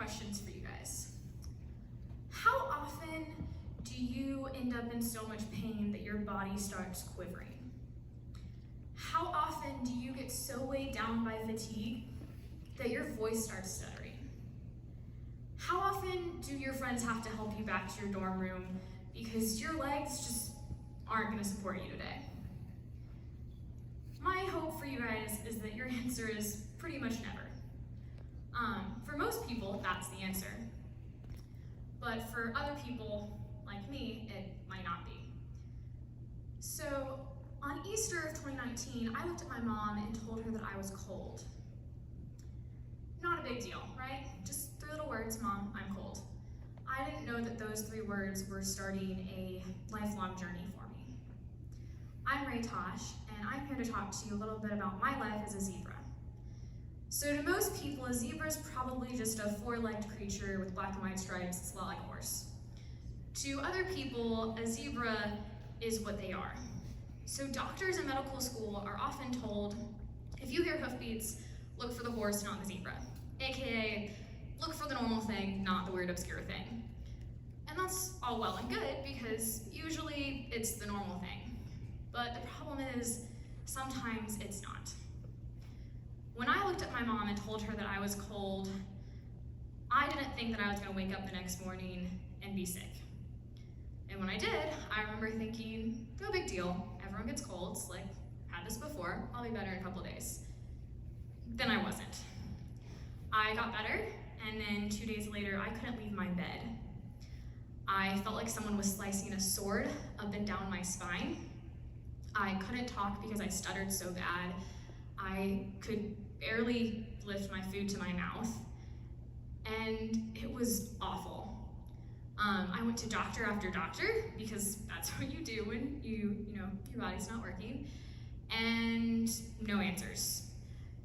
questions for you guys. How often do you end up in so much pain that your body starts quivering? How often do you get so weighed down by fatigue that your voice starts stuttering? How often do your friends have to help you back to your dorm room because your legs just aren't going to support you today? My hope for you guys is that your answer is pretty much never. For most people, that's the answer. But for other people, like me, it might not be. So on Easter of 2019, I looked at my mom and told her that I was cold. Not a big deal, right? Just 3 little words, Mom, I'm cold. I didn't know that those 3 words were starting a lifelong journey for me. I'm Rae Tosh, and I'm here to talk to you a little bit about my life as a zebra. So to most people, a zebra is probably just a 4-legged creature with black and white stripes. It's a lot like a horse. To other people, a zebra is what they are. So doctors in medical school are often told, if you hear hoofbeats, look for the horse, not the zebra. AKA, look for the normal thing, not the weird, obscure thing. And that's all well and good, because usually it's the normal thing. But the problem is, sometimes it's not. When I looked at my mom and told her that I was cold, I didn't think that I was going to wake up the next morning and be sick. And when I did, I remember thinking, no big deal, everyone gets colds, like, had this before, I'll be better in a couple days. Then I wasn't. I got better, and then 2 days later, I couldn't leave my bed. I felt like someone was slicing a sword up and down my spine. I couldn't talk because I stuttered so bad. I could barely lift my food to my mouth, and it was awful. I went to doctor after doctor, because that's what you do when your body's not working, and no answers.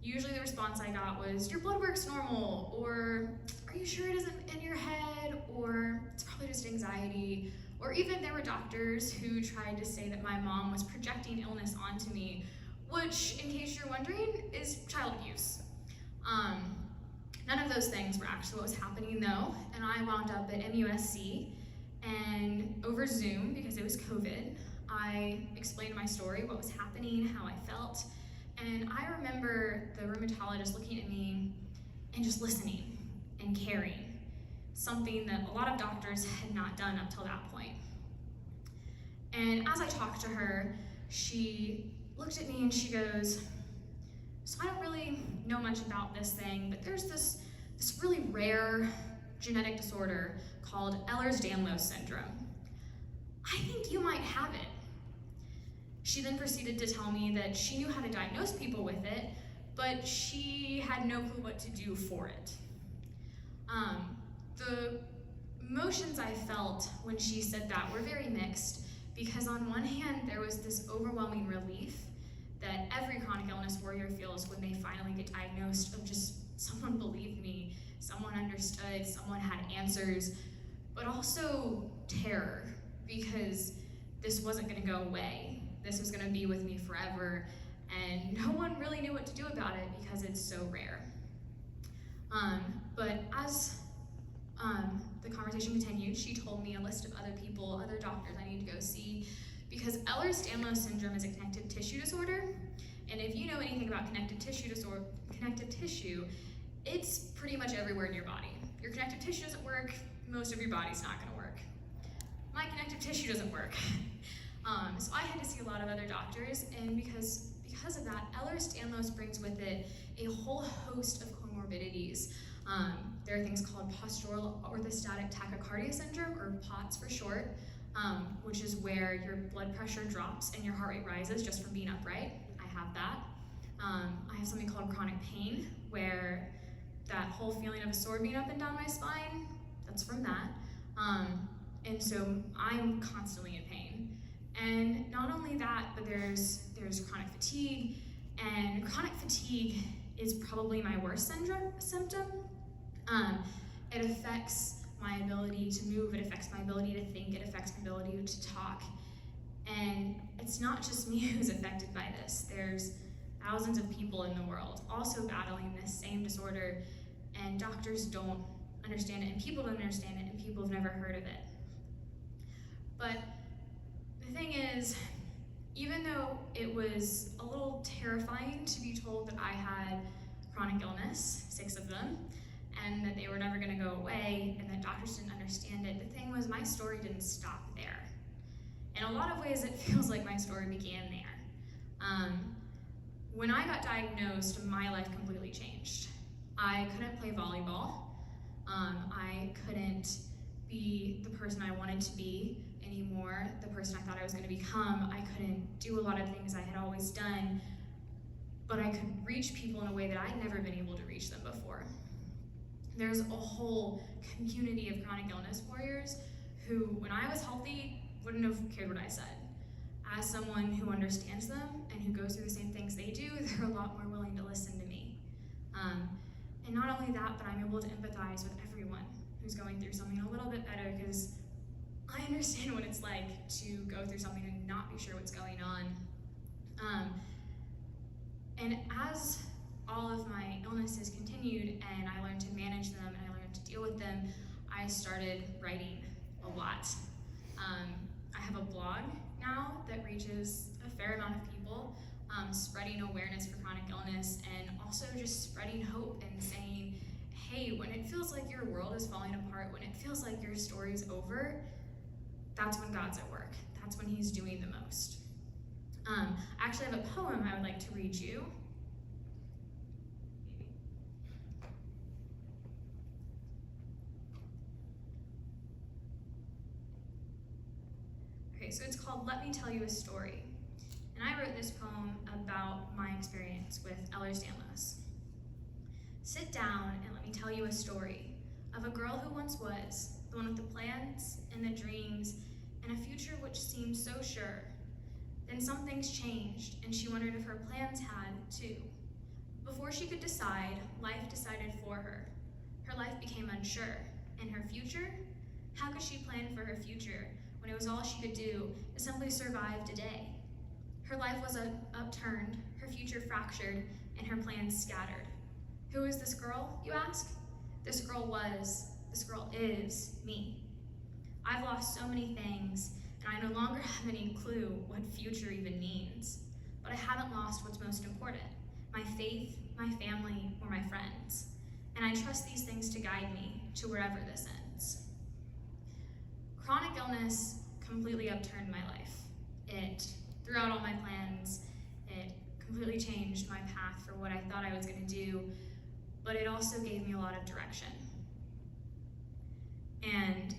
Usually the response I got was, your blood work's normal, or are you sure it isn't in your head, or it's probably just anxiety, or even there were doctors who tried to say that my mom was projecting illness onto me, which, in case you're wondering, is child abuse. None of those things were actually what was happening though, and I wound up at MUSC, and over Zoom, because it was COVID, I explained my story, what was happening, how I felt, and I remember the rheumatologist looking at me and just listening and caring, something that a lot of doctors had not done up till that point. And as I talked to her, she looked at me and she goes, so I don't really know much about this thing, but there's this really rare genetic disorder called Ehlers Danlos Syndrome. I think you might have it. She then proceeded to tell me that she knew how to diagnose people with it, but she had no clue what to do for it. The emotions I felt when she said that were very mixed, because on one hand, there was this overwhelming relief that every chronic illness warrior feels when they finally get diagnosed, of just someone believed me, someone understood, someone had answers, but also terror, because this wasn't gonna go away. This was gonna be with me forever, and no one really knew what to do about it because it's so rare. But as the conversation continued, she told me a list of other people, other doctors I need to go see, because Ehlers Danlos Syndrome is a connective tissue disorder, and if you know anything about connective tissue, it's pretty much everywhere in your body. Your connective tissue doesn't work, most of your body's not gonna work. My connective tissue doesn't work. So I had to see a lot of other doctors, and because of that, Ehlers Danlos brings with it a whole host of comorbidities. There are things called postural orthostatic tachycardia syndrome, or POTS for short, which is where your blood pressure drops and your heart rate rises just from being upright. I have that. I have something called chronic pain, where that whole feeling of a sword being up and down my spine, that's from that. And so I'm constantly in pain. And not only that, but there's chronic fatigue, and chronic fatigue is probably my worst symptom. It affects my ability to move, it affects my ability to think, it affects my ability to talk. And it's not just me who's affected by this. There's thousands of people in the world also battling this same disorder, and doctors don't understand it, and people don't understand it, and people have never heard of it. But the thing is, even though it was a little terrifying to be told that I had chronic illness, 6 of them, and that they were never going to go away, and that doctors didn't understand it, the thing was, my story didn't stop there. In a lot of ways, it feels like my story began there. When I got diagnosed, my life completely changed. I couldn't play volleyball. I couldn't be the person I wanted to be anymore, the person I thought I was going to become. I couldn't do a lot of things I had always done, but I could reach people in a way that I'd never been able to reach them before. There's a whole community of chronic illness warriors who, when I was healthy, wouldn't have cared what I said. As someone who understands them and who goes through the same things they do, they're a lot more willing to listen to me. And not only that, but I'm able to empathize with everyone who's going through something a little bit better, because I understand what it's like to go through something and not be sure what's going on. And as all of my illnesses continued and I learned to manage them and I learned to deal with them, I started writing a lot. I have a blog now that reaches a fair amount of people, spreading awareness for chronic illness, and also just spreading hope and saying, hey, when it feels like your world is falling apart, when it feels like your story's over, that's when God's at work. That's when he's doing the most. I actually have a poem I would like to read you. Okay, so it's called Let Me Tell You a Story. And I wrote this poem about my experience with Ehlers Danlos. Sit down and let me tell you a story of a girl who once was, the one with the plans and the dreams and a future which seemed so sure. Then some things changed and she wondered if her plans had too. Before she could decide, life decided for her. Her life became unsure. And her future? How could she plan for her future when it was all she could do to simply survive today? Her life was upturned, her future fractured, and her plans scattered. Who is this girl, you ask? This girl is me. I've lost so many things, and I no longer have any clue what future even means. But I haven't lost what's most important, my faith, my family, or my friends. And I trust these things to guide me to wherever this ends. Chronic illness completely upturned my life. It threw out all my plans. It completely changed my path for what I thought I was going to do, but it also gave me a lot of direction. And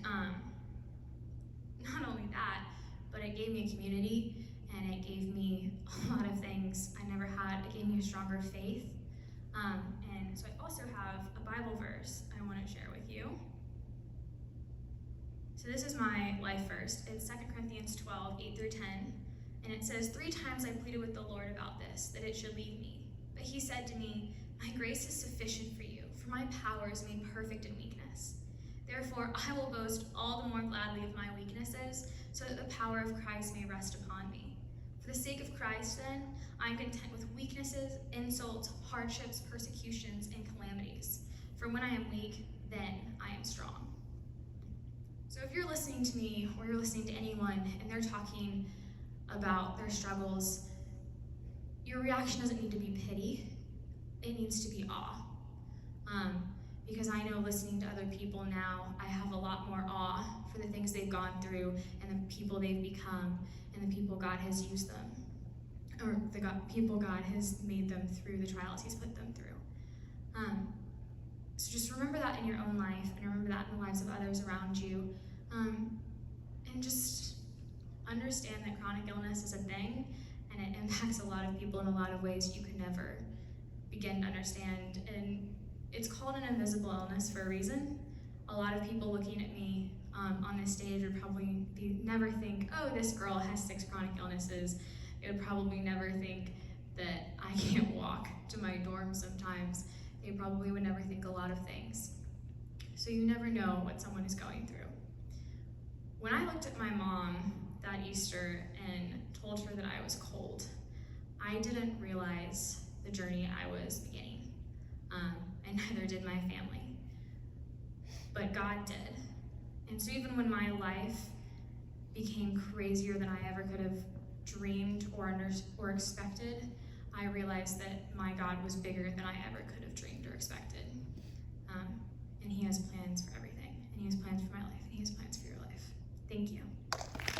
not only that, but it gave me a community, and it gave me a lot of things I never had. It gave me a stronger faith. And so I also have a Bible verse I want to share with you. So this is my life verse. It's 2 Corinthians 12, 8 through 10. And it says, 3 times I pleaded with the Lord about this, that it should leave me. But he said to me, my grace is sufficient for you, for my power is made perfect in weakness. Therefore, I will boast all the more gladly of my weaknesses, so that the power of Christ may rest upon me. For the sake of Christ, then, I am content with weaknesses, insults, hardships, persecutions, and calamities. For when I am weak, then I am strong. So if you're listening to me, or you're listening to anyone, and they're talking about their struggles, your reaction doesn't need to be pity. It needs to be awe. Because I know, listening to other people now, I have a lot more awe for the things they've gone through and the people they've become and the people God has used them, or people God has made them through the trials he's put them through. So just remember that in your own life, and remember that in the lives of others around you. And just understand that chronic illness is a thing, and it impacts a lot of people in a lot of ways you could never begin to understand. And it's called an invisible illness for a reason. A lot of people looking at me on this stage would probably never think, oh, this girl has 6 chronic illnesses. They would probably never think that I can't walk to my dorm sometimes. They probably would never think a lot of things. So you never know what someone is going through. When I looked at my mom that Easter and told her that I was cold, I didn't realize the journey I was beginning, and neither did my family. but God did. And so even when my life became crazier than I ever could have dreamed or expected, I realized that my God was bigger than I ever could have dreamed or expected. And he has plans for everything. And he has plans for my life. And he has plans for your life. Thank you.